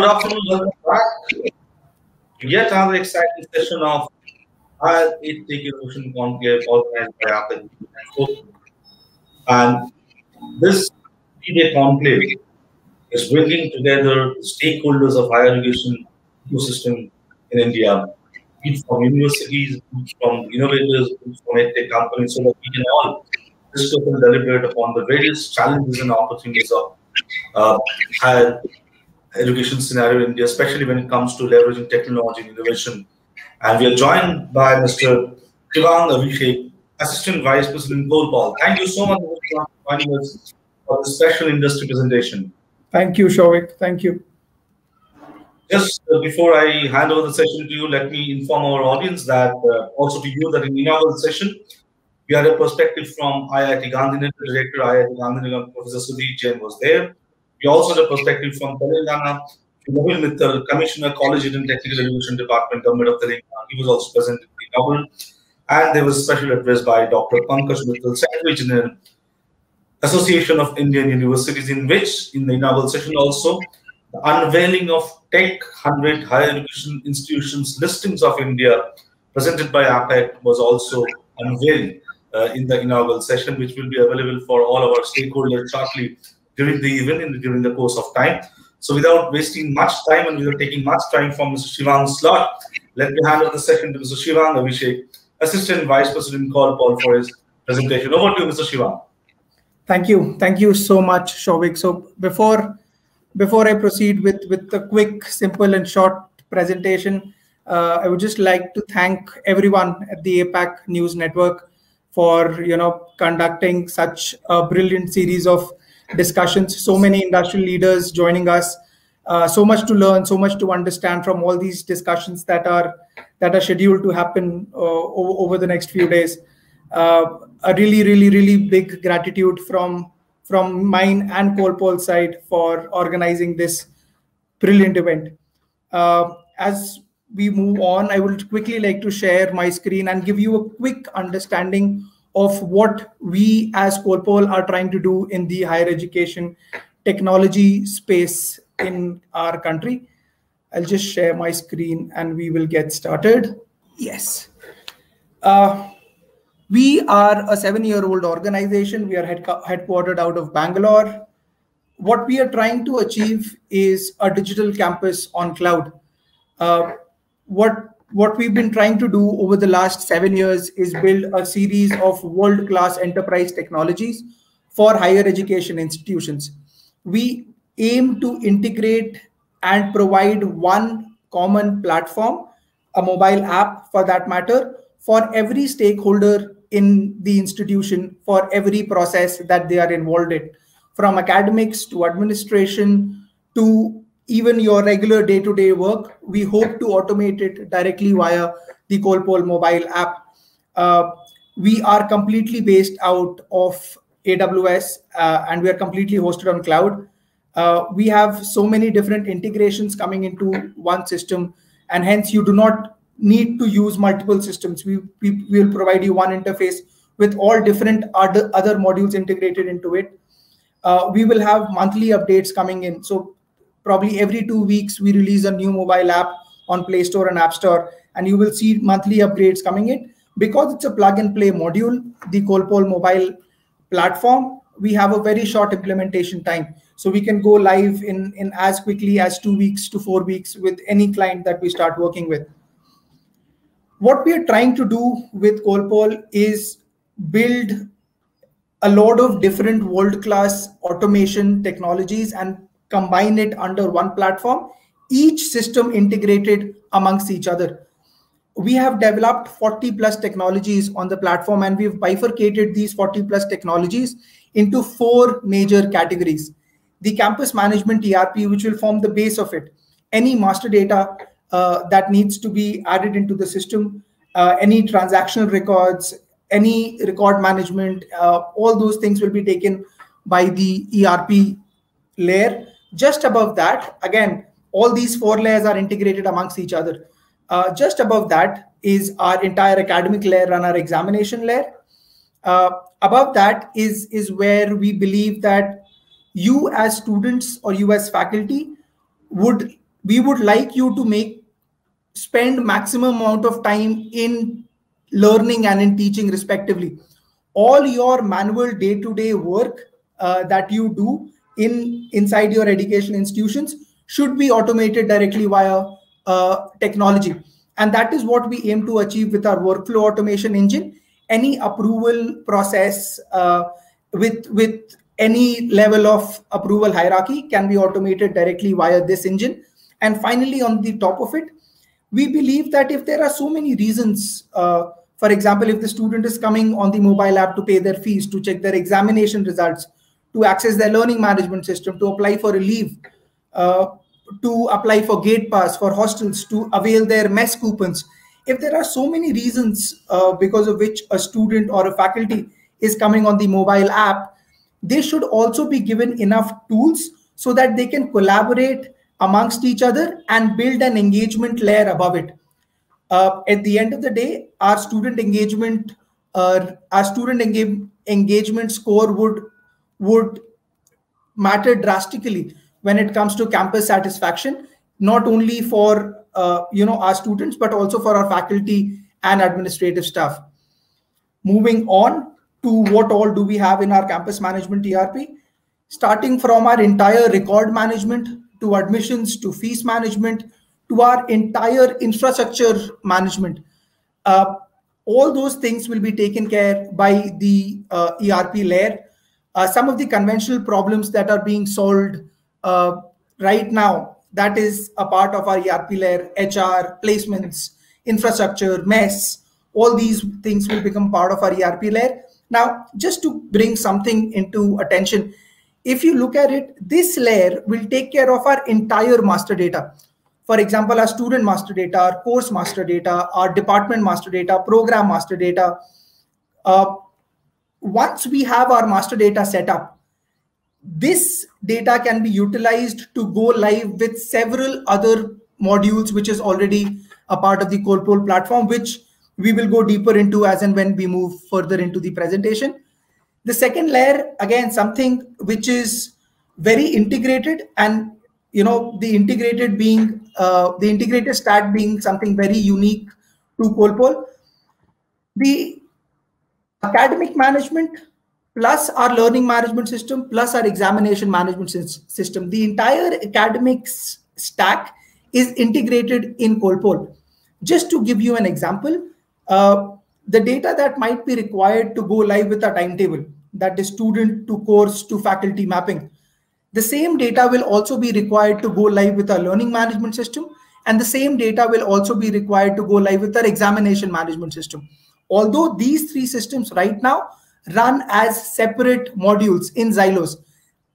good afternoon. Welcome back to yet another exciting session of our 8th Innovation Conclave organized by Apple. And this 3-day conclave is bringing together the stakeholders of higher education ecosystem in India, be it from universities, be it from innovators, be it from edtech companies, so that we can all discuss and deliberate upon the various challenges and opportunities of higher education scenario in India, especially when it comes to leveraging technology and innovation. And we are joined by Mr. Shivang Abhishek, Assistant Vice President Golpal. Thank you so much for joining us for this special industry presentation. Thank you, Shovik. Thank you. Just before I hand over the session to you, let me inform our audience that also to you that in the inaugural session, we had a perspective from IIT Gandhinagar, the Director IIT Gandhinagar, Professor Sudhir Jain was there. We also had a perspective from Telangana, Navil Mittal, Commissioner, College and Technical Education Department, Government of Telangana. He was also present in the inaugural. And there was a special address by Dr. Pankaj Mittal, Secretary General, Association of Indian Universities, in which, in the inaugural session also, the unveiling of Tech 100 Higher Education Institutions listings of India, presented by APEC, was also unveiled in the inaugural session, which will be available for all of our stakeholders shortly during the event, during the course of time. So without wasting much time and without taking much time from Mr. Shivang's slot, let me hand over the session to Mr. Shivang Abhishek, Assistant Vice President Golpal, for his presentation. Over to you, Mr. Shivang. Thank you. Thank you so much, Shovik. So before I proceed with the quick, simple and short presentation, I would just like to thank everyone at the APAC News Network for conducting such a brilliant series of discussions. So many industrial leaders joining us. So much to learn, so much to understand from all these discussions that are scheduled to happen over the next few days. A really big gratitude from mine and Golpal's side for organizing this brilliant event. As we move on, I would quickly like to share my screen and give you a quick understanding of what we as Golpal are trying to do in the higher education technology space in our country. I'll just share my screen and we will get started. Yes. We are a 7-year-old organization. We are headquartered out of Bangalore. What we are trying to achieve is a digital campus on cloud. What we've been trying to do over the last 7 years is build a series of world-class enterprise technologies for higher education institutions. We aim to integrate and provide one common platform, a mobile app for that matter, for every stakeholder in the institution, for every process that they are involved in, from academics to administration to even your regular day-to-day work. We hope to automate it directly via the Golpal mobile app. We are completely based out of AWS and we are completely hosted on cloud. We have so many different integrations coming into one system, and hence you do not need to use multiple systems. We will provide you one interface with all different other modules integrated into it. We will have monthly updates coming in. So probably every 2 weeks, we release a new mobile app on Play Store and App Store, and you will see monthly upgrades coming in. Because it's a plug and play module, the Golpal mobile platform, we have a very short implementation time. So we can go live in as quickly as 2 weeks to 4 weeks with any client that we start working with. What we are trying to do with Golpal is build a lot of different world-class automation technologies and combine it under one platform, each system integrated amongst each other. We have developed 40 plus technologies on the platform, and we've bifurcated these 40 plus technologies into 4 major categories. The campus management ERP, which will form the base of it. Any master data that needs to be added into the system, any transactional records, any record management, all those things will be taken by the ERP layer. Just above that, again, all these 4 layers are integrated amongst each other. Just above that is our entire academic layer and our examination layer. Above that is where we believe that you as students or you as faculty would we would like you to spend maximum amount of time in learning and in teaching respectively. All your manual day-to-day work that you do inside your education institutions should be automated directly via technology. And that is what we aim to achieve with our workflow automation engine. Any approval process with any level of approval hierarchy can be automated directly via this engine. And finally, on the top of it, we believe that if there are so many reasons, for example, if the student is coming on the mobile app to pay their fees, to check their examination results, to access their learning management system, to apply for a leave, to apply for gate pass, for hostels, to avail their mess coupons. If there are so many reasons because of which a student or a faculty is coming on the mobile app, they should also be given enough tools so that they can collaborate amongst each other and build an engagement layer above it. At the end of the day, our student engagement score would matter drastically when it comes to campus satisfaction, not only for our students, but also for our faculty and administrative staff. Moving on to what all do we have in our campus management ERP, starting from our entire record management to admissions to fees management to our entire infrastructure management. All those things will be taken care by the ERP layer. Some of the conventional problems that are being solved right now, that is a part of our ERP layer: HR, placements, infrastructure, MES, all these things will become part of our ERP layer. Now, just to bring something into attention, if you look at it, this layer will take care of our entire master data. For example, our student master data, our course master data, our department master data, program master data. Once we have our master data set up, this data can be utilized to go live with several other modules, which is already a part of the Colpol platform, which we will go deeper into as and when we move further into the presentation. The second layer, again, something which is very integrated, and the integrated stack being something very unique to Colpol. The academic management plus our learning management system plus our examination management system, the entire academics stack is integrated in Colpol. Just to give you an example, the data that might be required to go live with a timetable, that is student to course to faculty mapping, the same data will also be required to go live with our learning management system, and the same data will also be required to go live with our examination management system. Although these three systems right now run as separate modules in Xylos,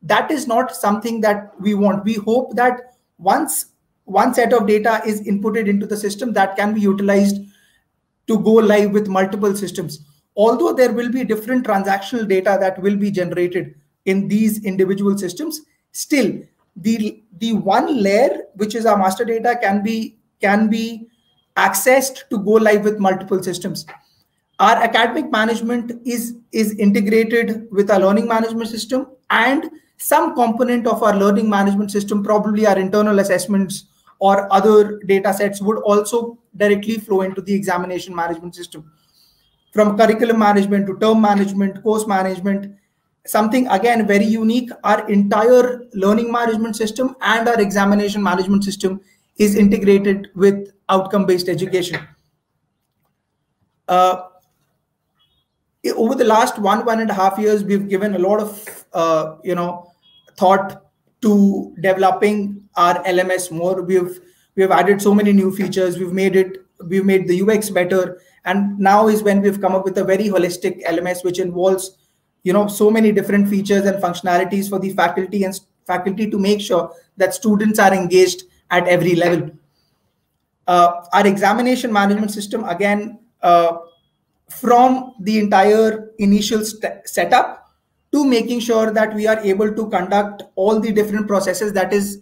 that is not something that we want. We hope that once one set of data is inputted into the system, that can be utilized to go live with multiple systems. Although there will be different transactional data that will be generated in these individual systems, still the one layer, which is our master data, can be accessed to go live with multiple systems. Our academic management is integrated with our learning management system, and some component of our learning management system, probably our internal assessments or other data sets, would also directly flow into the examination management system. From curriculum management to term management, course management, something again very unique, our entire learning management system and our examination management system is integrated with outcome-based education. Over the last 1.5 years, we've given a lot of thought to developing our LMS more. We've added so many new features. We've made the UX better, and now is when we've come up with a very holistic LMS, which involves so many different features and functionalities for the faculty to make sure that students are engaged at every level. Our examination management system, again, from the entire initial setup to making sure that we are able to conduct all the different processes that is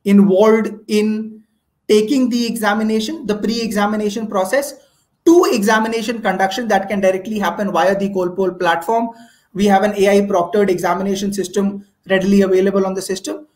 involved in taking the examination, the pre-examination process, to examination conduction that can directly happen via the Colpol platform. We have an AI proctored examination system readily available on the system,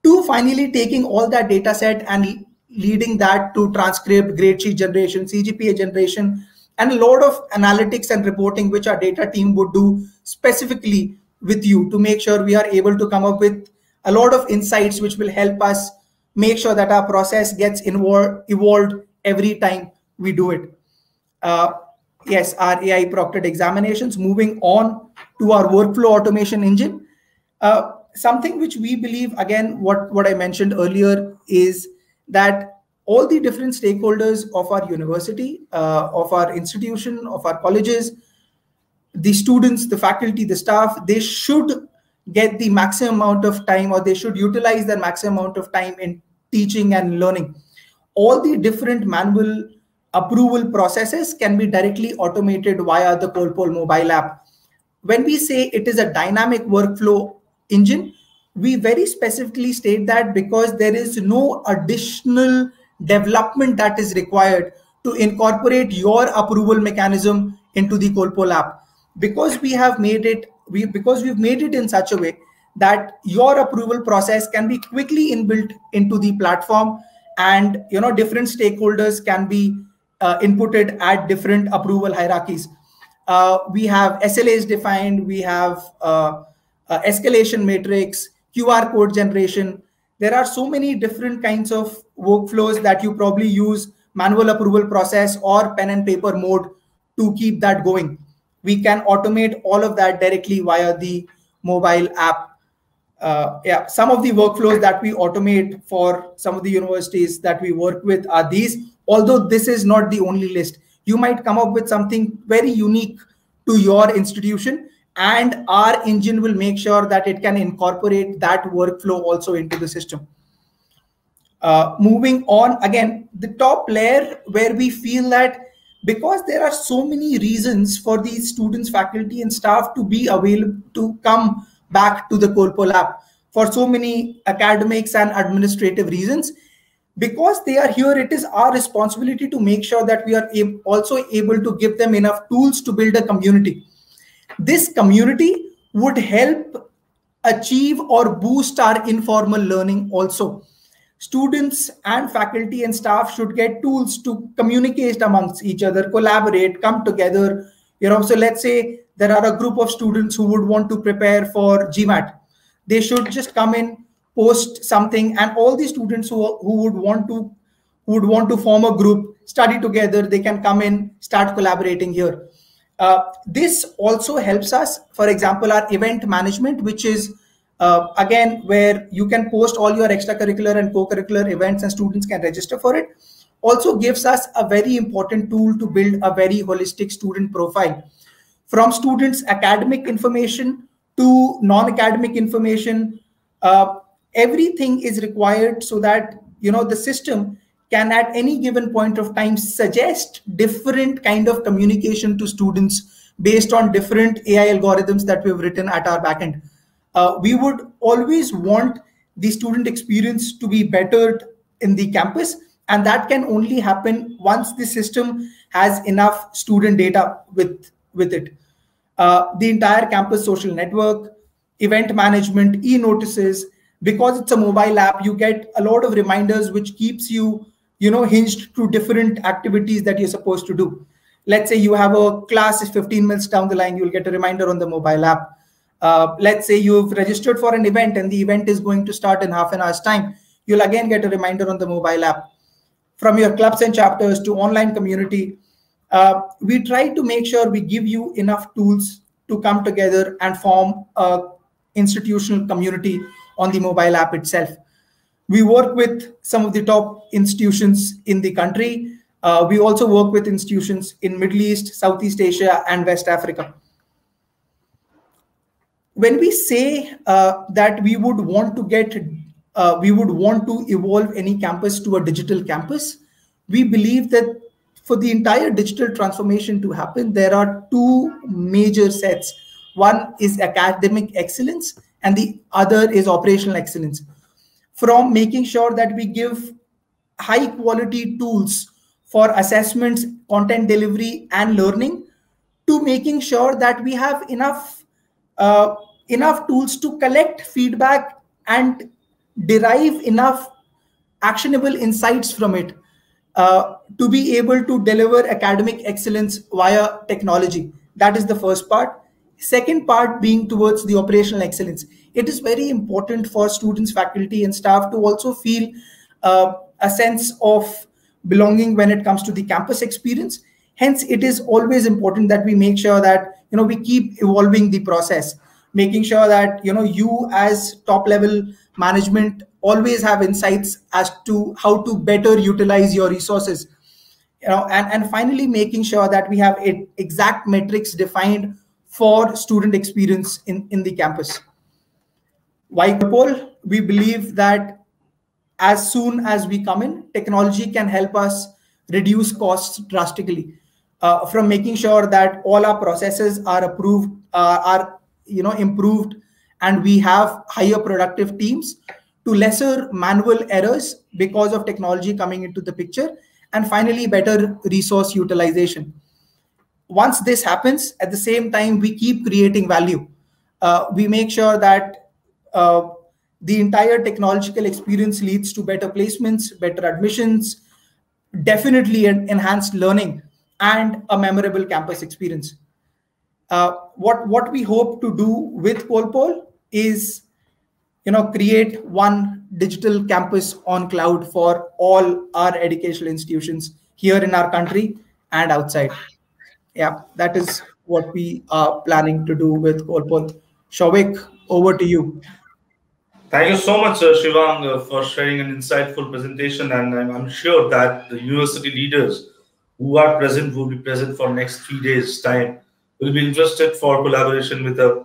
to finally taking all that data set and leading that to transcript, grade sheet generation, CGPA generation, and a lot of analytics and reporting, which our data team would do specifically with you to make sure we are able to come up with a lot of insights which will help us make sure that our process gets evolved every time we do it. Yes, our AI proctored examinations. Moving on to our workflow automation engine. Something which we believe, again, what I mentioned earlier, is that all the different stakeholders of our university, of our institution, of our colleges, the students, the faculty, the staff, they should get the maximum amount of time, or they should utilize their maximum amount of time in teaching and learning. All the different manual approval processes can be directly automated via the KOLPOL mobile app. When we say it is a dynamic workflow engine, we very specifically state that because there is no additional development that is required to incorporate your approval mechanism into the KOLPOL app. Because we have made it, because we've made it in such a way that your approval process can be quickly inbuilt into the platform, and different stakeholders can be inputted at different approval hierarchies. We have SLAs defined, we have escalation matrix, QR code generation. There are so many different kinds of workflows that you probably use manual approval process or pen and paper mode to keep that going. We can automate all of that directly via the mobile app. Yeah, some of the workflows that we automate for some of the universities that we work with are these. Although this is not the only list, you might come up with something very unique to your institution, and our engine will make sure that it can incorporate that workflow also into the system. Moving on, again, the top layer where we feel that because there are so many reasons for these students, faculty, and staff to be available to come back to the KOLPOL app, for so many academics and administrative reasons, because they are here, it is our responsibility to make sure that we are also able to give them enough tools to build a community. This community would help achieve or boost our informal learning also. Students and faculty and staff should get tools to communicate amongst each other, collaborate, come together. So let's say there are a group of students who would want to prepare for GMAT. They should just come in, post something, and all the students who would want to form a group, study together, they can come in, start collaborating here. This also helps us, for example, our event management, which is again, where you can post all your extracurricular and co-curricular events and students can register for it, also gives us a very important tool to build a very holistic student profile. From students' academic information to non-academic information, everything is required so that the system can at any given point of time suggest different kind of communication to students based on different AI algorithms that we've written at our backend. We would always want the student experience to be bettered in the campus, and that can only happen once the system has enough student data with it. The entire campus social network, event management, e-notices, because it's a mobile app, you get a lot of reminders which keeps you, hinged to different activities that you're supposed to do. Let's say you have a class 15 minutes down the line, you'll get a reminder on the mobile app. Let's say you've registered for an event and the event is going to start in half an hour's time. You'll again get a reminder on the mobile app. From your clubs and chapters to online community, we try to make sure we give you enough tools to come together and form a institutional community on the mobile app itself. We work with some of the top institutions in the country. We also work with institutions in Middle East, Southeast Asia, and West Africa. When we say that we would want to evolve any campus to a digital campus, we believe that for the entire digital transformation to happen, there are two major sets. One is academic excellence and the other is operational excellence. From making sure that we give high quality tools for assessments, content delivery, and learning, to making sure that we have enough tools to collect feedback and derive enough actionable insights from it to be able to deliver academic excellence via technology. That is the first part. Second part being towards the operational excellence. It is very important for students, faculty, and staff to also feel a sense of belonging when it comes to the campus experience. Hence, it is always important that we make sure that we keep evolving the process, making sure that you as top level management always have insights as to how to better utilize your resources, and finally making sure that we have exact metrics defined for student experience in the campus. Why Colpole? We believe that as soon as we come in, technology can help us reduce costs drastically, from making sure that all our processes are approved, are improved, and we have higher productive teams, to lesser manual errors because of technology coming into the picture, and finally better resource utilization. Once this happens, at the same time we keep creating value. We make sure that the entire technological experience leads to better placements, better admissions, definitely an enhanced learning, and a memorable campus experience. What we hope to do with Colpole is create one digital campus on cloud for all our educational institutions here in our country and outside. Yeah, that is what we are planning to do with Colpole. Souvik, over to you. Thank you so much, Shivang, for sharing an insightful presentation. And I'm sure that the university leaders who are present will be present for next 3 days' time, will be interested for collaboration with the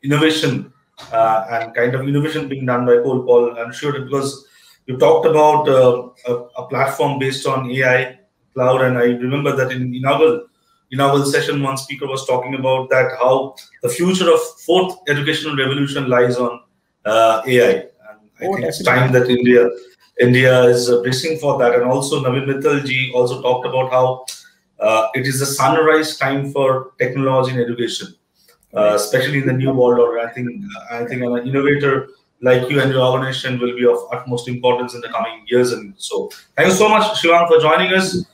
innovation and kind of innovation being done by Colpole. I'm sure that because you talked about a platform based on AI cloud, and I remember that in inaugural session, one speaker was talking about that how the future of fourth educational revolution lies on AI. And I think it's time that India is bracing for that. And also Naveen Mittal ji also talked about how it is a sunrise time for technology and education, especially in the new world order. I think an innovator like you and your organization will be of utmost importance in the coming years. And so thank you so much, Shivang, for joining us.